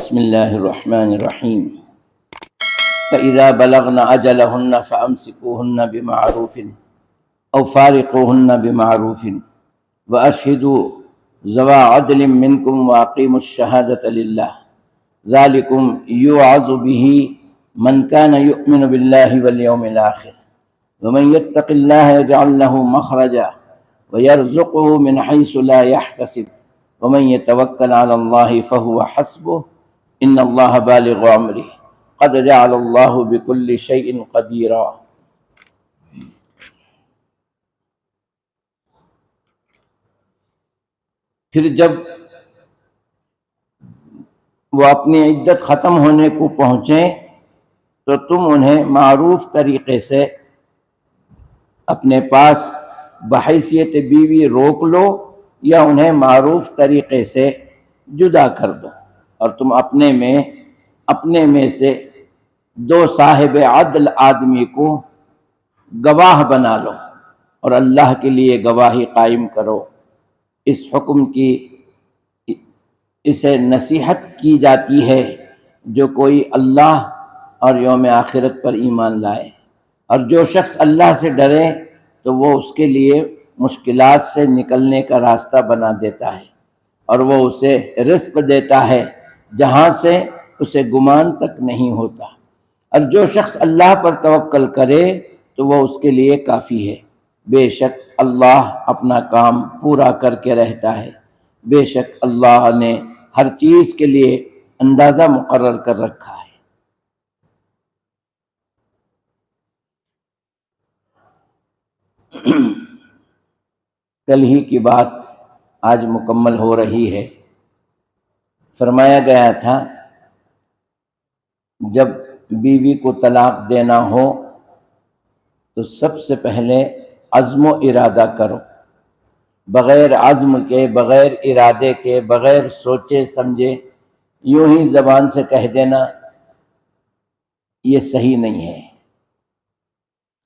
بسم اللہ الرحمن الرحیم فَإِذَا بَلَغْنَ أَجَلَهُنَّ فَأَمْسِكُوهُنَّ بِمَعْرُوفٍ أَوْ فَارِقُوهُنَّ بِمَعْرُوفٍ وَأَشْهِدُوا ذَوَا عَدْلٍ مِّنكُمْ وَأَقِيمُوا الشَّهَادَةَ لِلَّهِ ذَلِكُمْ يُوعَظُ بِهِ مَنْ كَانَ يُؤْمِنُ بِاللَّهِ وَالْيَوْمِ الْآخِرِ وَمَنْ يَتَّقِ اللَّهَ يَجْعَلْ لَهُ مَخْرَجًا وَيَرْزُقْهُ مِنْ حَيْثُ لَا يَحْتَسِبُ وَمَنْ يَتَوَكَّلْ عَلَى اللَّهِ فَهُوَ حَسْبُهُ ان اللہ بالغ امرہ قد جعل اللہ بكل شیء قدیرا۔ پھر جب وہ اپنی عدت ختم ہونے کو پہنچیں تو تم انہیں معروف طریقے سے اپنے پاس بحیثیت بیوی روک لو یا انہیں معروف طریقے سے جدا کر دو، اور تم اپنے میں سے دو صاحب عدل آدمی کو گواہ بنا لو اور اللہ کے لیے گواہی قائم کرو۔ اس حکم کی اسے نصیحت کی جاتی ہے جو کوئی اللہ اور یوم آخرت پر ایمان لائے، اور جو شخص اللہ سے ڈرے تو وہ اس کے لیے مشکلات سے نکلنے کا راستہ بنا دیتا ہے، اور وہ اسے رزق دیتا ہے جہاں سے اسے گمان تک نہیں ہوتا، اور جو شخص اللہ پر توکل کرے تو وہ اس کے لیے کافی ہے۔ بے شک اللہ اپنا کام پورا کر کے رہتا ہے، بے شک اللہ نے ہر چیز کے لیے اندازہ مقرر کر رکھا ہے۔ کل ہی کی بات آج مکمل ہو رہی ہے۔ فرمایا گیا تھا جب بیوی کو طلاق دینا ہو تو سب سے پہلے عزم و ارادہ کرو، بغیر عزم کے، بغیر ارادے کے، بغیر سوچے سمجھے یوں ہی زبان سے کہہ دینا یہ صحیح نہیں ہے،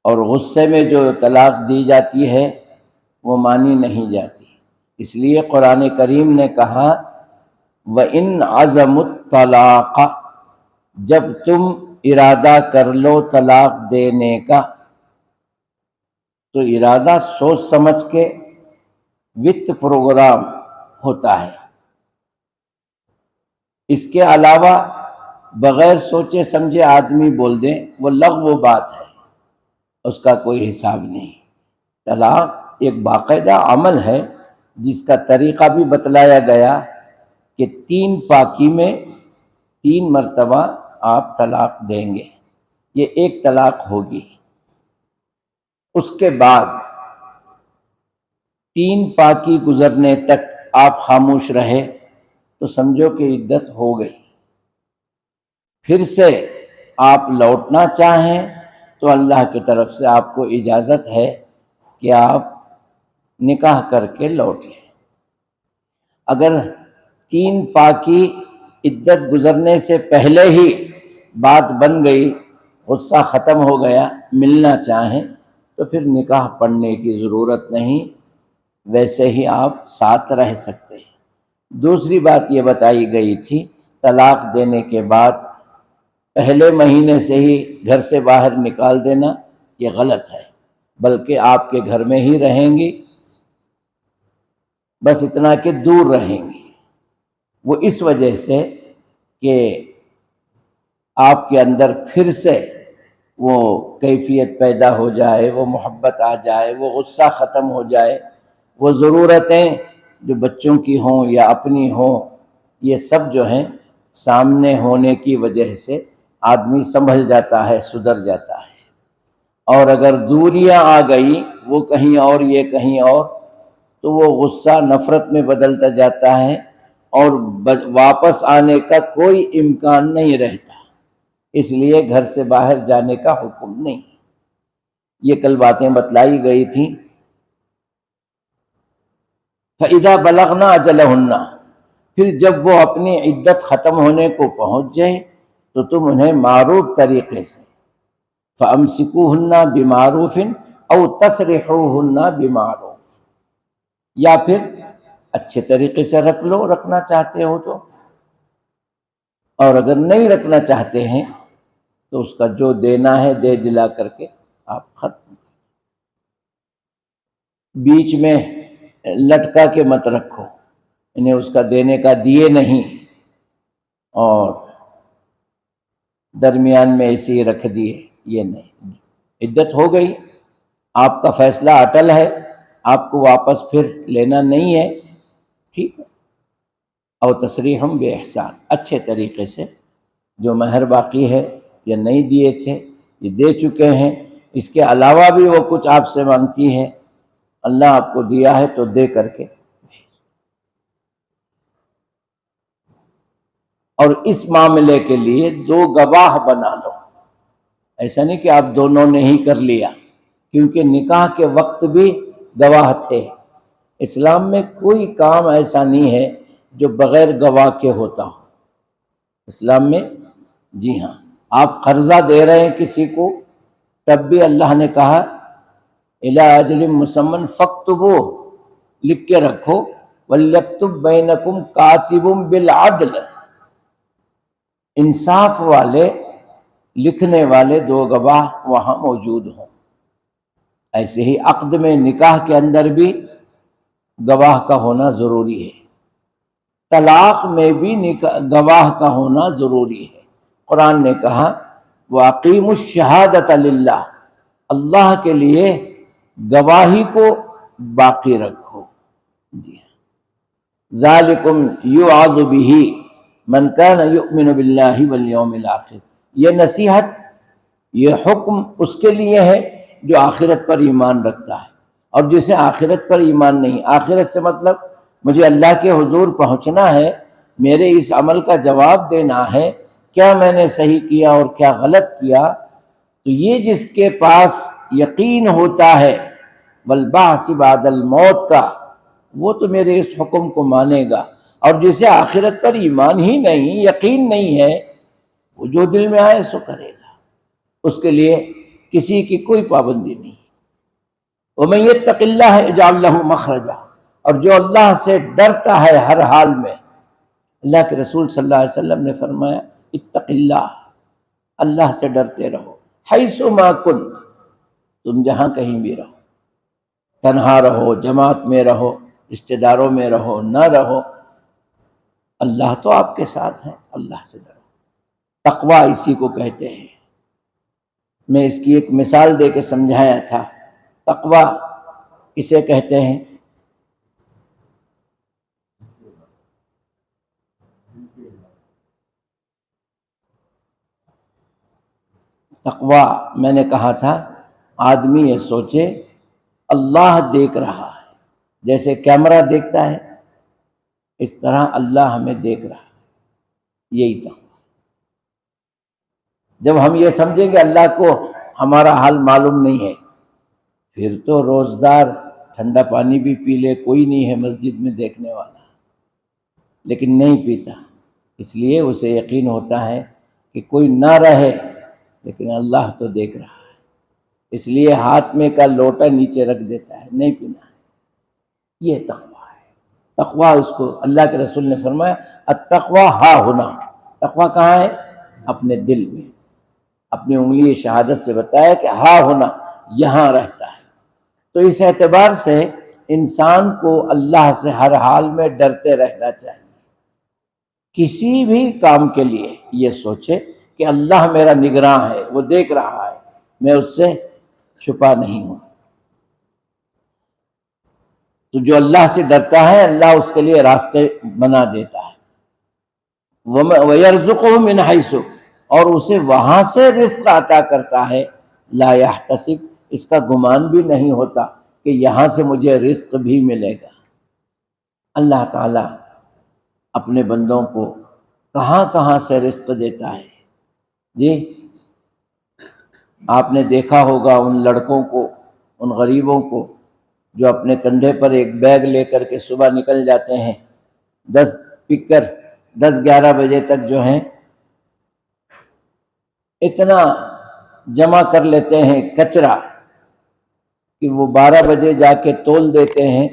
اور غصے میں جو طلاق دی جاتی ہے وہ مانی نہیں جاتی۔ اس لیے قرآن کریم نے کہا وَإِنْ عَزَمُوا الطَّلَاقَ، جب تم ارادہ کر لو طلاق دینے کا تو ارادہ سوچ سمجھ کے وتھ پروگرام ہوتا ہے، اس کے علاوہ بغیر سوچے سمجھے آدمی بول دیں وہ لغو بات ہے، اس کا کوئی حساب نہیں۔ طلاق ایک باقاعدہ عمل ہے جس کا طریقہ بھی بتلایا گیا کہ 3 پاکی میں 3 مرتبہ آپ طلاق دیں گے، یہ ایک طلاق ہوگی۔ اس کے بعد 3 پاکی گزرنے تک آپ خاموش رہے تو سمجھو کہ عدت ہو گئی۔ پھر سے آپ لوٹنا چاہیں تو اللہ کی طرف سے آپ کو اجازت ہے کہ آپ نکاح کر کے لوٹ لیں۔ اگر 3 پاکی عدت گزرنے سے پہلے ہی بات بن گئی، غصہ ختم ہو گیا، ملنا چاہیں تو پھر نکاح پڑھنے کی ضرورت نہیں، ویسے ہی آپ ساتھ رہ سکتے ہیں۔ دوسری بات یہ بتائی گئی تھی طلاق دینے کے بعد پہلے مہینے سے ہی گھر سے باہر نکال دینا یہ غلط ہے، بلکہ آپ کے گھر میں ہی رہیں گی، بس اتنا کہ دور رہیں گی۔ وہ اس وجہ سے کہ آپ کے اندر پھر سے وہ کیفیت پیدا ہو جائے، وہ محبت آ جائے، وہ غصہ ختم ہو جائے، وہ ضرورتیں جو بچوں کی ہوں یا اپنی ہوں یہ سب جو ہیں سامنے ہونے کی وجہ سے آدمی سنبھل جاتا ہے، سدھر جاتا ہے۔ اور اگر دوریاں آ گئی، وہ کہیں اور یہ کہیں اور، تو وہ غصہ نفرت میں بدلتا جاتا ہے اور واپس آنے کا کوئی امکان نہیں رہتا، اس لیے گھر سے باہر جانے کا حکم نہیں۔ یہ کل باتیں بتلائی گئی تھیں۔ فَإِذَا بَلَغْنَا أَجَلَهُنَّ، پھر جب وہ اپنی عدت ختم ہونے کو پہنچ جائیں تو تم انہیں معروف طریقے سے فَأَمْسِكُوهُنَّ بِمَعْرُوفٍ أَوْ تَسْرِحُوهُنَّ بِمَعْرُوفٍ، یا پھر اچھے طریقے سے رکھ لو، رکھنا چاہتے ہو تو۔ اور اگر نہیں رکھنا چاہتے ہیں تو اس کا جو دینا ہے دے دلا کر کے آپ ختم، بیچ میں لٹکا کے مت رکھو، انہیں اس کا دینے کا دیے نہیں اور درمیان میں ایسے ہی رکھ دیے، یہ نہیں، عدت ہو گئی، آپ کا فیصلہ اٹل ہے، آپ کو واپس پھر لینا نہیں ہے، ٹھیک ہے، او تسریحم بے احسان، اچھے طریقے سے جو مہر باقی ہے یا نہیں دیے تھے یہ دے چکے ہیں، اس کے علاوہ بھی وہ کچھ آپ سے مانگتی ہے، اللہ آپ کو دیا ہے تو دے کر کے، اور اس معاملے کے لیے 2 گواہ بنا لو، ایسا نہیں کہ آپ دونوں نے ہی کر لیا، کیونکہ نکاح کے وقت بھی گواہ تھے، اسلام میں کوئی کام ایسا نہیں ہے جو بغیر گواہ کے ہوتا ہو، اسلام میں، جی ہاں، آپ قرضہ دے رہے ہیں کسی کو تب بھی اللہ نے کہا الی اجل مسمى فاکتبوہ، لکھ کے رکھو، ولیکتب بینکم کاتب بالعدل، انصاف والے لکھنے والے 2 گواہ وہاں موجود ہوں۔ ایسے ہی عقد میں، نکاح کے اندر بھی گواہ کا ہونا ضروری ہے، طلاق میں بھی گواہ کا ہونا ضروری ہے، قرآن نے کہا وَأَقِیمُوا الشَّهَادَةَ لِلَّهِ، اللہ کے لیے گواہی کو باقی رکھو، جی ذالکم یوعظ بہ من کان یؤمن باللہ والیوم الآخر، یہ نصیحت، یہ حکم اس کے لیے ہے جو آخرت پر ایمان رکھتا ہے، اور جسے آخرت پر ایمان نہیں، آخرت سے مطلب مجھے اللہ کے حضور پہنچنا ہے، میرے اس عمل کا جواب دینا ہے، کیا میں نے صحیح کیا اور کیا غلط کیا، تو یہ جس کے پاس یقین ہوتا ہے والبعث بعد الموت کا، وہ تو میرے اس حکم کو مانے گا، اور جسے آخرت پر ایمان ہی نہیں، یقین نہیں ہے، وہ جو دل میں آئے سو کرے گا، اس کے لیے کسی کی کوئی پابندی نہیں۔ وَمَن يَتَّقِ اللَّهَ يَجْعَل لَّهُ مَخْرَجًا، اور جو اللہ سے ڈرتا ہے ہر حال میں، اللہ کے رسول صلی اللہ علیہ وسلم نے فرمایا اتق اللہ، اللہ سے ڈرتے رہو، حیث ما کنت، تم جہاں کہیں بھی رہو، تنہا رہو، جماعت میں رہو، رشتہ داروں میں رہو، نہ رہو، اللہ تو آپ کے ساتھ ہے، اللہ سے ڈرو، تقویٰ اسی کو کہتے ہیں۔ میں اس کی ایک مثال دے کے سمجھایا تھا، تقویٰ اسے کہتے ہیں تقویٰ، میں نے کہا تھا آدمی یہ سوچے اللہ دیکھ رہا ہے، جیسے کیمرہ دیکھتا ہے اس طرح اللہ ہمیں دیکھ رہا ہے، یہی تقویٰ۔ جب ہم یہ سمجھیں گے اللہ کو ہمارا حال معلوم نہیں ہے، پھر تو روزدار ٹھنڈا پانی بھی پی لے، کوئی نہیں ہے مسجد میں دیکھنے والا، لیکن نہیں پیتا، اس لیے اسے یقین ہوتا ہے کہ کوئی نہ رہے لیکن اللہ تو دیکھ رہا ہے، اس لیے ہاتھ میں کا لوٹا نیچے رکھ دیتا ہے، نہیں پینا ہے، یہ تقویٰ ہے۔ تقویٰ اس کو اللہ کے رسول نے فرمایا التقویٰ ہا ہنا، تقویٰ کہاں ہے؟ اپنے دل میں، اپنی انگلی شہادت سے بتایا کہ ہا ہونا یہاں رہتا ہے۔ تو اس اعتبار سے انسان کو اللہ سے ہر حال میں ڈرتے رہنا چاہیے، کسی بھی کام کے لیے یہ سوچے کہ اللہ میرا نگراں ہے، وہ دیکھ رہا ہے، میں اس سے چھپا نہیں ہوں۔ تو جو اللہ سے ڈرتا ہے اللہ اس کے لیے راستے بنا دیتا ہے، وَيَرْزُقُهُ مِنْ حَيْثُ، اور اسے وہاں سے رزق عطا کرتا ہے، لا يحتسب، اس کا گمان بھی نہیں ہوتا کہ یہاں سے مجھے رزق بھی ملے گا۔ اللہ تعالیٰ اپنے بندوں کو کہاں کہاں سے رزق دیتا ہے، جی آپ نے دیکھا ہوگا ان لڑکوں کو، ان غریبوں کو جو اپنے کندھے پر ایک بیگ لے کر کے صبح نکل جاتے ہیں، 10 11 بجے تک جو ہیں اتنا جمع کر لیتے ہیں کچرا کہ وہ 12 بجے جا کے تول دیتے ہیں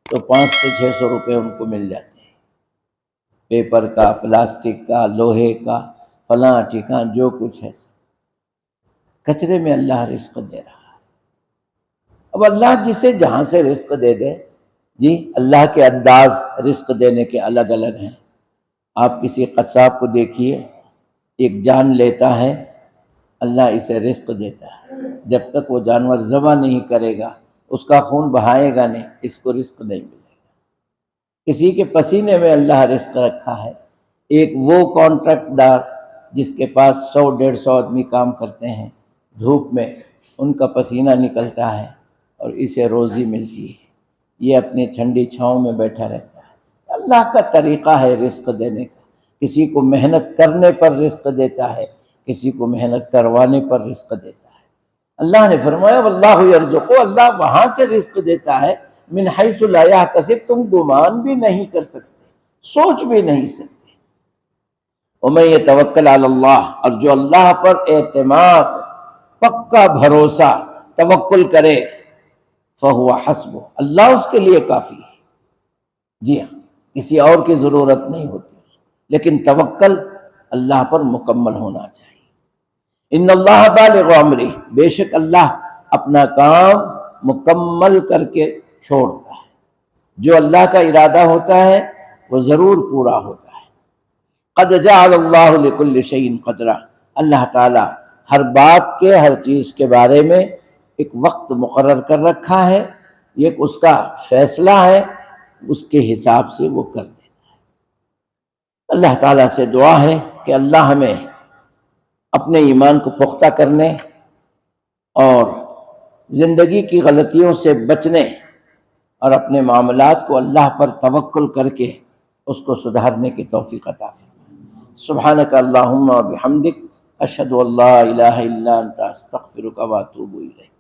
تو 500 سے 600 روپے ان کو مل جاتے ہیں، پیپر کا، پلاسٹک کا، لوہے کا، فلاں ٹھکاں جو کچھ ہے، کچرے میں اللہ رزق دے رہا ہے۔ اب اللہ جسے جہاں سے رزق دے دے، جی اللہ کے انداز رزق دینے کے الگ الگ ہیں۔ آپ کسی قصاب کو دیکھیے، ایک جان لیتا ہے، اللہ اسے رزق دیتا ہے۔ جب تک وہ جانور ذبح نہیں کرے گا، اس کا خون بہائے گا نہیں، اس کو رزق نہیں ملے گا۔ کسی کے پسینے میں اللہ رزق رکھا ہے۔ ایک وہ کانٹریکٹ دار جس کے پاس 100-150 آدمی کام کرتے ہیں، دھوپ میں ان کا پسینہ نکلتا ہے اور اسے روزی ملتی ہے، یہ اپنی ٹھنڈی چھاؤں میں بیٹھا رہتا ہے۔ اللہ کا طریقہ ہے رزق دینے کا، کسی کو محنت کرنے پر رزق دیتا ہے، کسی کو محنت کروانے پر رزق دیتا ہے۔ اللہ نے فرمایا واللہ یرزق، اللہ وہاں سے رزق دیتا ہے من حیث لا یحتسب، تم گمان بھی نہیں کر سکتے، سوچ بھی نہیں سکتے۔ ومن یتوکل علی اللہ، اور جو اللہ پر اعتماد، پکا بھروسہ، توکل کرے، فہو حسبہ، اللہ اس کے لیے کافی ہے۔ جی ہاں، کسی اور کی ضرورت نہیں ہوتی، لیکن توکل اللہ پر مکمل ہونا چاہیے۔ ان اللہ بالغ امرہ، بے شک اللہ اپنا کام مکمل کر کے چھوڑتا ہے، جو اللہ کا ارادہ ہوتا ہے وہ ضرور پورا ہوتا ہے۔ قد جعل اللہ لکل شیء قدرا، اللہ تعالی ہر بات کے، ہر چیز کے بارے میں ایک وقت مقرر کر رکھا ہے، یہ اس کا فیصلہ ہے، اس کے حساب سے وہ کر دیتا ہے۔ اللہ تعالیٰ سے دعا ہے کہ اللہ ہمیں اپنے ایمان کو پختہ کرنے اور زندگی کی غلطیوں سے بچنے اور اپنے معاملات کو اللہ پر توکل کر کے اس کو سدھارنے کی توفیق عطا فرمائے۔ سبحانک اللہم و بحمدک، اشہد ان لا الہ الا انت، استغفرک و اتوب الیک۔